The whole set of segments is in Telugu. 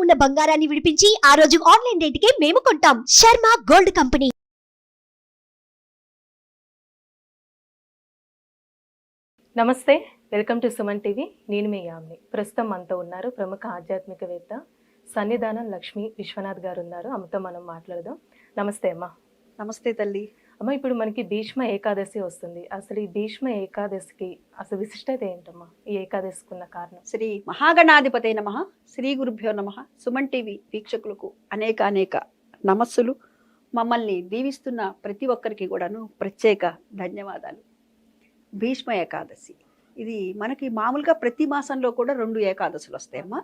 ఉన్న బంగారాన్ని విడిపించి ఆ రోజు ఆన్లైన్ రేటుకే మేము కొంటాం. Sharma gold company. నమస్తే, వెల్కమ్ టు సుమన్ టీవీ. నేను మీ యామ్ని. ప్రస్తుతం మనతో ఉన్నారు ప్రముఖ ఆధ్యాత్మికవేత్త సన్నిధానం లక్ష్మీ విశ్వనాథ్ గారు ఉన్నారు. అమ్మతో మనం మాట్లాడదాం. నమస్తే అమ్మ. నమస్తే తల్లి. అమ్మ, ఇప్పుడు మనకి భీష్మ ఏకాదశి వస్తుంది. అసలు ఈ భీష్మ ఏకాదశికి అసలు విశిష్టత ఏంటమ్మా? ఈ ఏకాదశికి ఉన్న కారణం? శ్రీ మహాగణాధిపతే నమః. శ్రీ గురుభ్యో నమః. సుమన్ టీవీ వీక్షకులకు అనేక నమస్సులు. మమ్మల్ని దీవిస్తున్న ప్రతి ఒక్కరికి కూడాను ప్రత్యేక ధన్యవాదాలు. భీష్మ ఏకాదశి ఇది మనకి మామూలుగా ప్రతి మాసంలో కూడా 2 ఏకాదశులు వస్తాయమ్మా.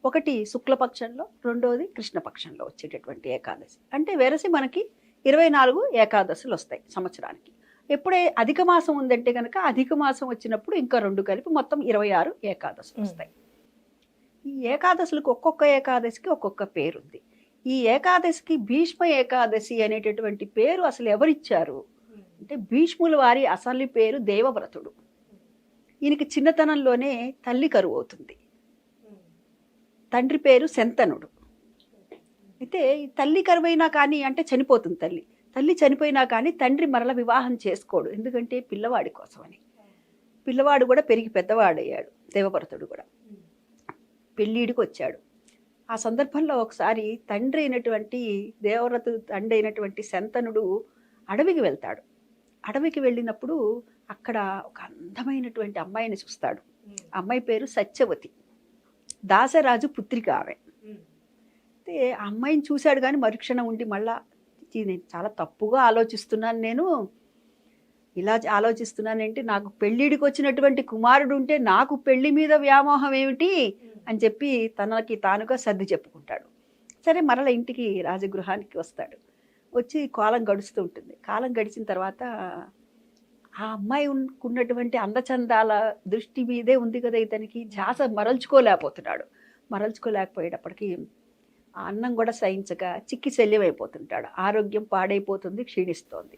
ఒకటి శుక్లపక్షంలో, రెండోది కృష్ణపక్షంలో వచ్చేటటువంటి ఏకాదశి. అంటే వెరసి మనకి 24 ఏకాదశులు వస్తాయి సంవత్సరానికి. ఎప్పుడే అధిక మాసం ఉందంటే కనుక అధిక మాసం వచ్చినప్పుడు ఇంకా 2 కలిపి మొత్తం 26 ఏకాదశులు వస్తాయి. ఈ ఏకాదశులకు ఒక్కొక్క ఏకాదశికి ఒక్కొక్క పేరు ఉంది. ఈ ఏకాదశికి భీష్మ ఏకాదశి అనేటటువంటి పేరు అసలు ఎవరిచ్చారు అంటే భీష్ముల వారి అసలు పేరు దేవవ్రతుడు. ఈయనకి చిన్నతనంలోనే తల్లి కరువు అవుతుంది. తండ్రి పేరు శంతనుడు. అయితే తల్లి కరువైనా కానీ అంటే చనిపోతుంది తల్లి. తల్లి చనిపోయినా కానీ తండ్రి మరల వివాహం చేసుకోడు. ఎందుకంటే పిల్లవాడి కోసమని. పిల్లవాడు కూడా పెరిగి పెద్దవాడయ్యాడు. దేవవ్రతుడు కూడా పెళ్ళిడికి వచ్చాడు. ఆ సందర్భంలో ఒకసారి తండ్రి అయినటువంటి దేవవ్రతుడు తండ్రి అయినటువంటి శంతనుడు అడవికి వెళ్తాడు. అడవికి వెళ్ళినప్పుడు అక్కడ ఒక అందమైనటువంటి అమ్మాయిని చూస్తాడు. అమ్మాయి పేరు సత్యవతి. దాసరాజు పుత్రిక ఆమె. అయితే ఆ అమ్మాయిని చూశాడు కానీ మరుక్షణం ఉండి మళ్ళా నేను చాలా తప్పుగా ఆలోచిస్తున్నాను, నేను ఇలా ఆలోచిస్తున్నానేంటి, నాకు పెళ్ళిడికి వచ్చినటువంటి కుమారుడు ఉంటే నాకు పెళ్లి మీద వ్యామోహం ఏమిటి అని చెప్పి తనకి తానుగా సర్ది చెప్పుకుంటాడు. సరే మరల ఇంటికి రాజగృహానికి వస్తాడు. వచ్చి కాలం గడుస్తూ ఉంటుంది. కాలం గడిచిన తర్వాత ఆ అమ్మాయి ఉన్నటువంటి అందచందాల దృష్టి మీదే ఉంది కదా ఇతనికి. ధ్యాస మరల్చుకోలేకపోతున్నాడు. మరల్చుకోలేకపోయేటప్పటికి ఆ అన్నం కూడా సహించక చిక్కి శల్యమైపోతుంటాడు. ఆరోగ్యం పాడైపోతుంది, క్షీణిస్తోంది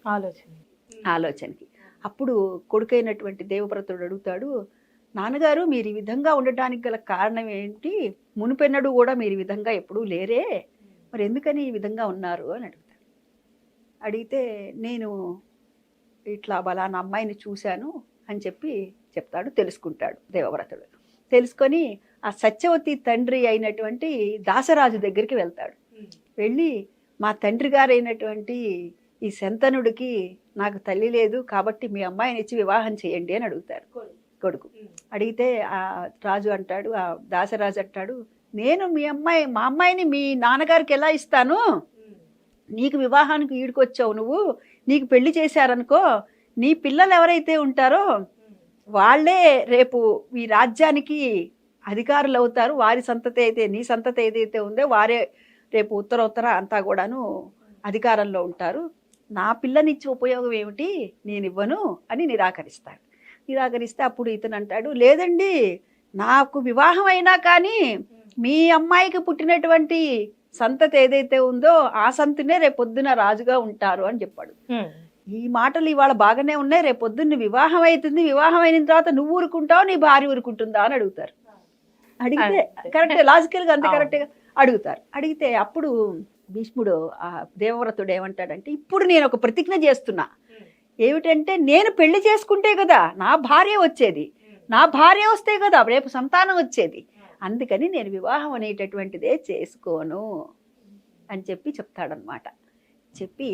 ఆలోచనకి. అప్పుడు కొడుకైనటువంటి దేవవ్రతుడు అడుగుతాడు, నాన్నగారు మీరు ఈ విధంగా ఉండటానికి గల కారణం ఏంటి? మునుపెన్నడు కూడా మీరు ఈ విధంగా ఎప్పుడూ లేరే, మరి ఎందుకని ఈ విధంగా ఉన్నారు అని అడుగుతాడు. అడిగితే నేను ఇట్లా బలానా అమ్మాయిని చూశాను అని చెప్పి చెప్తాడు. తెలుసుకుంటాడు దేవవ్రతుడు. తెలుసుకొని ఆ సత్యవతి తండ్రి అయినటువంటి దాసరాజు దగ్గరికి వెళ్తాడు. వెళ్ళి మా తండ్రి గారు అయినటువంటి ఈ శంతనుడికి నాకు తల్లి లేదు కాబట్టి మీ అమ్మాయిని ఇచ్చి వివాహం చేయండి అని అడుగుతాడు కొడుకు. అడిగితే ఆ రాజు అంటాడు, ఆ దాసరాజు అంటాడు, నేను మా అమ్మాయిని మీ నాన్నగారికి ఎలా ఇస్తాను? నీకు వివాహానికి ఈడుకొచ్చావు నువ్వు, నీకు పెళ్లి చేశారనుకో, నీ పిల్లలు ఎవరైతే ఉంటారో వాళ్ళే రేపు ఈ రాజ్యానికి అధికారులు అవుతారు. వారి సంతతి అయితే, నీ సంతతి ఏదైతే ఉందో వారే రేపు ఉత్తర అంతా కూడాను అధికారంలో ఉంటారు. నా పిల్లనిచ్చి ఉపయోగం ఏమిటి, నేను ఇవ్వను అని నిరాకరిస్తాడు. నిరాకరిస్తే అప్పుడు ఇతను అంటాడు, లేదండి నాకు వివాహం అయినా కానీ మీ అమ్మాయికి పుట్టినటువంటి సంతతి ఏదైతే ఉందో ఆ సంతనే రేపొద్దున రాజుగా ఉంటారు అని చెప్పాడు. ఈ మాటలు ఇవాళ బాగానే ఉన్నాయి, రేపొద్దున్న వివాహం అవుతుంది, వివాహం అయిన తర్వాత నువ్వు ఊరుకుంటావు, నీ భార్య ఊరుకుంటుందా అని అడుగుతారు. అడిగితే కరెక్టే, లాజికల్గా అంత కరెక్ట్గా అడుగుతారు. అడిగితే అప్పుడు భీష్ముడు ఆ దేవవ్రతుడు ఏమంటాడంటే, ఇప్పుడు నేను ఒక ప్రతిజ్ఞ చేస్తున్నా. ఏమిటంటే నేను పెళ్లి చేసుకుంటే కదా నా భార్య వచ్చేది, నా భార్య వస్తే కదా రేపు సంతానం వచ్చేది, అందుకని నేను వివాహం అనేటటువంటిదే చేసుకోను అని చెప్పి చెప్తాడనమాట. చెప్పి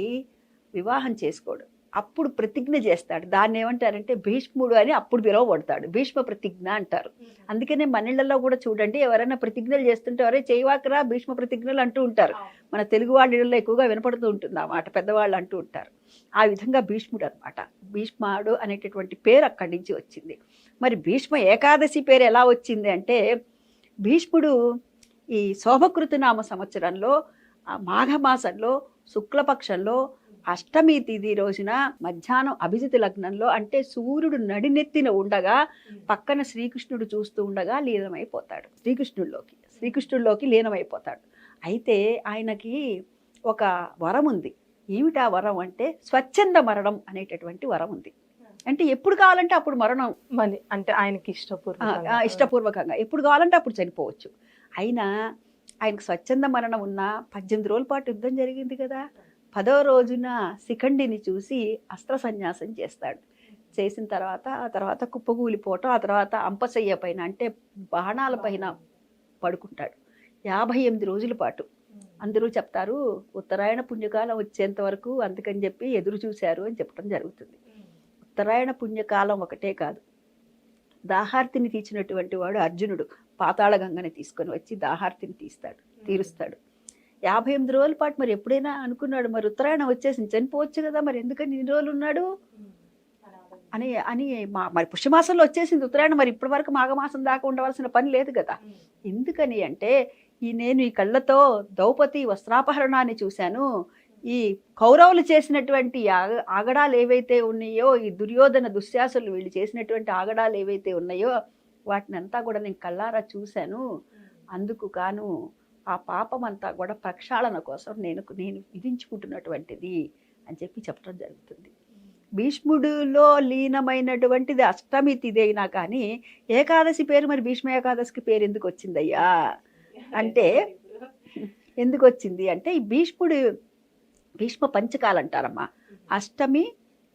వివాహం చేసుకోడు. అప్పుడు ప్రతిజ్ఞ చేస్తాడు. దాన్ని ఏమంటారంటే భీష్ముడు అని అప్పుడు పిలువబడతాడు. భీష్మ ప్రతిజ్ఞ అంటారు. అందుకనే మనళ్ళల్లో కూడా చూడండి, ఎవరైనా ప్రతిజ్ఞలు చేస్తుంటే ఎవరే చేయవాకరా భీష్మ ప్రతిజ్ఞలు అంటూ ఉంటారు. మన తెలుగు వాళ్ళలో ఎక్కువగా వినపడుతూ ఉంటుంది ఆ మాట, పెద్దవాళ్ళు అంటూ ఉంటారు. ఆ విధంగా భీష్ముడు అనమాట. భీష్ముడు అనేటటువంటి పేరు అక్కడి నుంచి వచ్చింది. మరి భీష్మ ఏకాదశి పేరు ఎలా వచ్చింది అంటే, భీష్ముడు ఈ శోభకృతనామ సంవత్సరంలో మాఘమాసంలో శుక్లపక్షంలో అష్టమి తిథి రోజున మధ్యాహ్నం అభిజిత్ లగ్నంలో, అంటే సూర్యుడు నడినెత్తిన ఉండగా పక్కన శ్రీకృష్ణుడు చూస్తూ ఉండగా లీనమైపోతాడు. శ్రీకృష్ణుడిలోకి లీనమైపోతాడు. అయితే ఆయనకి ఒక వరం ఉంది. ఏమిటా వరం అంటే స్వచ్ఛంద మరణం అనేటటువంటి వరం ఉంది. అంటే ఎప్పుడు కావాలంటే అప్పుడు మరణం, అంటే ఆయనకి ఇష్టపూర్వకంగా ఎప్పుడు కావాలంటే అప్పుడు చనిపోవచ్చు. అయినా ఆయనకు స్వచ్ఛంద మరణం ఉన్న 18 రోజుల పాటు యుద్ధం జరిగింది కదా. 10వ రోజున శిఖండిని చూసి అస్త్ర సన్యాసం చేస్తాడు. చేసిన తర్వాత ఆ తర్వాత కుప్పకూలిపోవటం, ఆ తర్వాత అంపశయ్య పైన అంటే బాణాల పైన పడుకుంటాడు 58 రోజుల పాటు. అందరూ చెప్తారు ఉత్తరాయణ పుణ్యకాలం వచ్చేంత వరకు అందుకని చెప్పి ఎదురు చూశారు అని చెప్పడం జరుగుతుంది. ఉత్తరాయణ పుణ్యకాలం ఒకటే కాదు, దాహార్తిని తీర్చినటువంటి వాడు అర్జునుడు పాతాళ గంగని తీసుకొని వచ్చి దాహార్తిని తీరుస్తాడు. 58 రోజుల పాటు మరి ఎప్పుడైనా అనుకున్నాడు మరి ఉత్తరాయణం వచ్చేసి చనిపోవచ్చు కదా, మరి ఎందుకని ఇన్ని రోజులు ఉన్నాడు అని అని మరి పుష్యమాసంలో వచ్చేసింది ఉత్తరాయణం, మరి ఇప్పటి వరకు మాఘమాసం దాకా ఉండవలసిన పని లేదు కదా. ఎందుకని అంటే నేను ఈ కళ్ళతో ద్రౌపది వస్త్రాపహరణాన్ని చూశాను, ఈ కౌరవులు చేసినటువంటి ఆగడాలు ఏవైతే ఉన్నాయో, ఈ దుర్యోధన దుశ్శాసులు వీళ్ళు చేసినటువంటి ఆగడాలు ఏవైతే ఉన్నాయో వాటిని అంతా కూడా నేను కళ్ళారా చూశాను. అందుకు కాను ఆ పాపం అంతా కూడా ప్రక్షాళన కోసం నేను విధించుకుంటున్నటువంటిది అని చెప్పి చెప్పడం జరుగుతుంది. భీష్ముడిలో లీనమైనటువంటిది అష్టమి తిథి అయినా కానీ ఏకాదశి పేరు మరి భీష్మ ఏకాదశికి పేరు ఎందుకు వచ్చిందయ్యా అంటే ఎందుకు వచ్చింది అంటే ఈ భీష్మ పంచకాలు అంటారమ్మా. అష్టమి,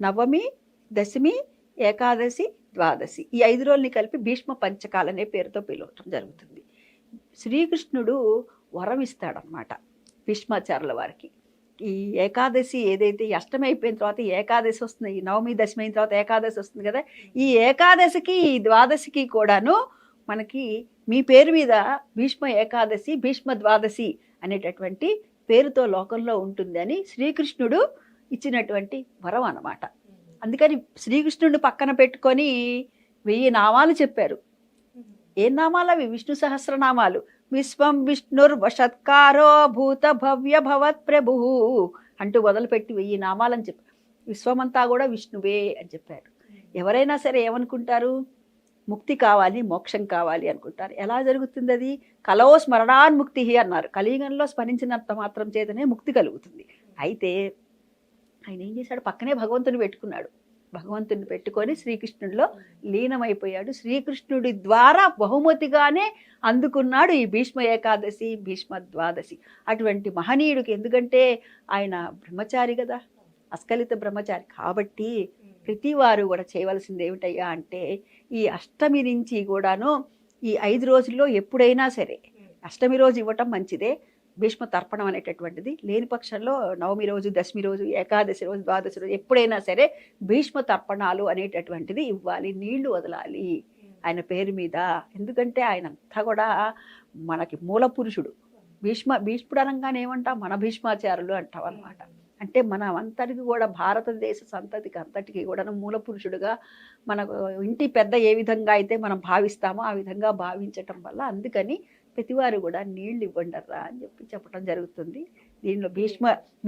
నవమి, దశమి, ఏకాదశి, ద్వాదశి ఈ 5 రోజుల్ని కలిపి భీష్మ పంచకాలు అనే పేరుతో పిలవటం జరుగుతుంది. శ్రీకృష్ణుడు వరం ఇస్తాడనమాట భీష్మాచార్యుల వారికి. ఈ ఏకాదశి ఏదైతే అష్టమి అయిపోయిన తర్వాత ఏకాదశి వస్తుంది, ఈ నవమి దశమి అయిన తర్వాత ఏకాదశి వస్తుంది కదా, ఈ ఏకాదశికి ఈ ద్వాదశికి కూడాను మనకి మీ పేరు మీద భీష్మ ఏకాదశి భీష్మ ద్వాదశి అనేటటువంటి పేరుతో లోకంలో ఉంటుంది అని శ్రీకృష్ణుడు ఇచ్చినటువంటి వరం అన్నమాట. అందుకని శ్రీకృష్ణుడిని పక్కన పెట్టుకొని 1000 నామాలు చెప్పారు. ఏ నామాలు అవి? విష్ణు సహస్రనామాలు. విశ్వం విష్ణుర్వషత్కారో భూత భవ్య భవత్ ప్రభు అంటూ మొదలుపెట్టి 1000 నామాలని చెప్పారు. విశ్వమంతా కూడా విష్ణువే అని చెప్పారు. ఎవరైనా సరే ఏమనుకుంటారు? ముక్తి కావాలి, మోక్షం కావాలి అనుకుంటారు. ఎలా జరుగుతుంది అది? కలో స్మరణాన్ముక్తి అన్నారు. కలియుగంలో స్మరించినంత మాత్రం చేతనే ముక్తి కలుగుతుంది. అయితే ఆయన ఏం చేశాడు? పక్కనే భగవంతుని పెట్టుకున్నాడు. భగవంతుని పెట్టుకొని శ్రీకృష్ణుడిలో లీనమైపోయాడు. శ్రీకృష్ణుడి ద్వారా బహుమతిగానే అందుకున్నాడు ఈ భీష్మ ఏకాదశి భీష్మ ద్వాదశి. అటువంటి మహనీయుడికి, ఎందుకంటే ఆయన బ్రహ్మచారి కదా, అస్కలిత బ్రహ్మచారి కాబట్టి ప్రతి వారు కూడా చేయవలసింది ఏమిటయ్యా అంటే ఈ అష్టమి నుంచి కూడాను ఈ 5 రోజుల్లో ఎప్పుడైనా సరే అష్టమి రోజు ఇవ్వటం మంచిదే. భీష్మ తర్పణం అనేటటువంటిది లేని పక్షంలో నవమి రోజు, దశమి రోజు, ఏకాదశి రోజు, ద్వాదశి రోజు ఎప్పుడైనా సరే భీష్మ తర్పణాలు అనేటటువంటిది ఇవ్వాలి. నీళ్లు వదలాలి ఆయన పేరు మీద. ఎందుకంటే ఆయన అంతా కూడా మనకి మూల పురుషుడు. భీష్ముడు అనగానే ఏమంటాం? మన భీష్మాచారులు అంటాం అన్నమాట. అంటే మన అంతటికి కూడా భారతదేశ సంతతికి అంతటికి కూడా మూల పురుషుడుగా మనకు ఇంటి పెద్ద ఏ విధంగా అయితే మనం భావిస్తామో ఆ విధంగా భావించటం వల్ల అందుకని ప్రతివారు కూడా నీళ్లు ఇవ్వండర్రా అని చెప్పడం జరుగుతుంది. దీనిలో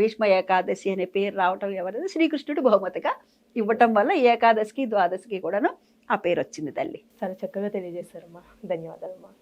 భీష్మ ఏకాదశి అనే పేరు రావటం ఎవరైనా శ్రీకృష్ణుడు బహుమతిగా ఇవ్వటం వల్ల ఏకాదశికి ద్వాదశికి కూడాను ఆ పేరు వచ్చింది తల్లి. చాలా చక్కగా తెలియజేశారమ్మా. ధన్యవాదాలమ్మా.